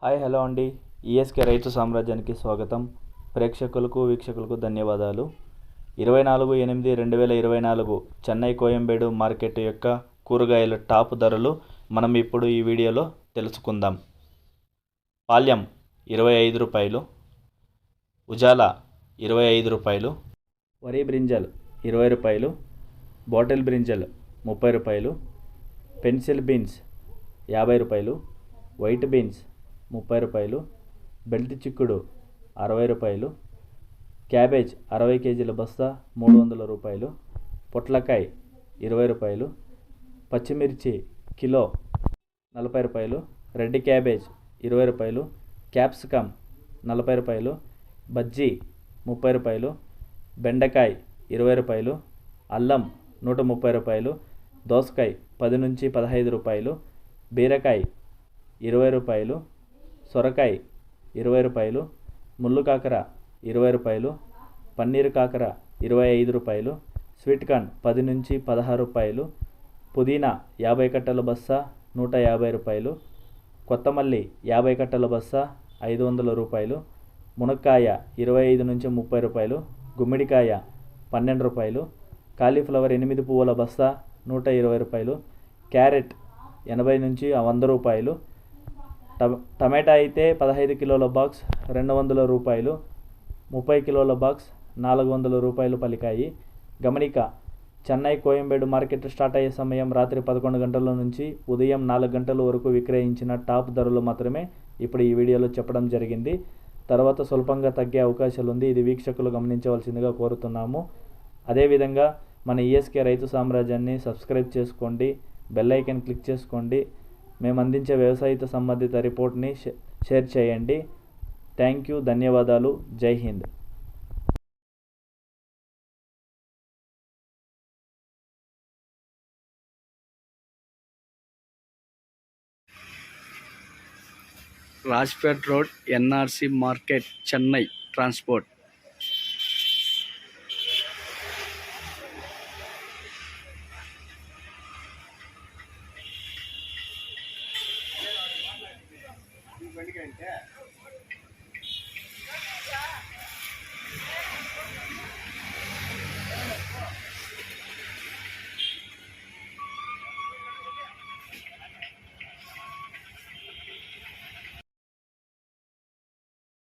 Hi hello అండి. ESK రైతు సామ్రాజ్యానికి స్వాగతం. ప్రేక్షకులకు వీక్షకులకు ధన్యవాదాలు. 24/8/2024 చెన్నై కోయంబేడు మార్కెట్ యొక్క కూరగాయల టాప్ ధరలు మనం ఇప్పుడు ఈ వీడియోలో తెలుసుకుందాం. పాల్యం ₹25, ఉజాలా ₹25, వరి brinjal ₹20, bottle brinjal ₹30, pencil beans ₹50, white beans ₹30, belt చిక్కుడు ₹60, క్యాబేజ్ 60 కేజీల బస్తా ₹300, పొట్లకాయ ₹20, పచ్చిమిర్చి kilo ₹40, red cabbage ₹20, capsicum ₹40, bajji ₹30, బెండకాయ ₹20, అల్లం ₹130, దోసకాయ 10 నుంచి 15 రూపాయలు, బీరకాయ ₹20, సొరకాయ ₹20, ముళ్ళు కాకర ₹20, పన్నీరు కాకర ₹25, స్వీట్ కార్న్ 10 నుంచి 16 రూపాయలు, పుదీనా 50 కట్టల బస్తా ₹150, కొత్తమల్లి 50 కట్టల బస్తా ₹500, మునక్కాయ 25 నుంచి 30 రూపాయలు, గుమ్మిడికాయ ₹12, కాలీఫ్లవర్ 8 పువ్వుల బస్తా ₹120, క్యారెట్ 80 నుంచి 100 రూపాయలు, టమాటా అయితే 15 కిలోల బాక్స్ ₹200, 30 కిలోల బాక్స్ ₹400 పలికాయి. గమనిక, చెన్నై కోయంబేడు మార్కెట్ స్టార్ట్ అయ్యే సమయం రాత్రి 11 గంటల నుంచి ఉదయం 4 గంటల వరకు విక్రయించిన టాప్ ధరలు మాత్రమే ఇప్పుడు ఈ వీడియోలో చెప్పడం జరిగింది. తర్వాత స్వల్పంగా తగ్గే అవకాశాలు ఉంది. ఇది వీక్షకులు గమనించవలసిందిగా కోరుతున్నాము. అదేవిధంగా మన ఈఎస్కే రైతు సామ్రాజ్యాన్ని సబ్స్క్రైబ్ చేసుకోండి, బెల్ ఐకాన్ క్లిక్ చేసుకోండి. మేము అందించే వ్యవసాయ సంబంధిత రిపోర్ట్ని షేర్ చేయండి. థ్యాంక్ యూ, ధన్యవాదాలు, జై హింద్. Rajpet road, NRC market, Chennai. Transport. బండికంటే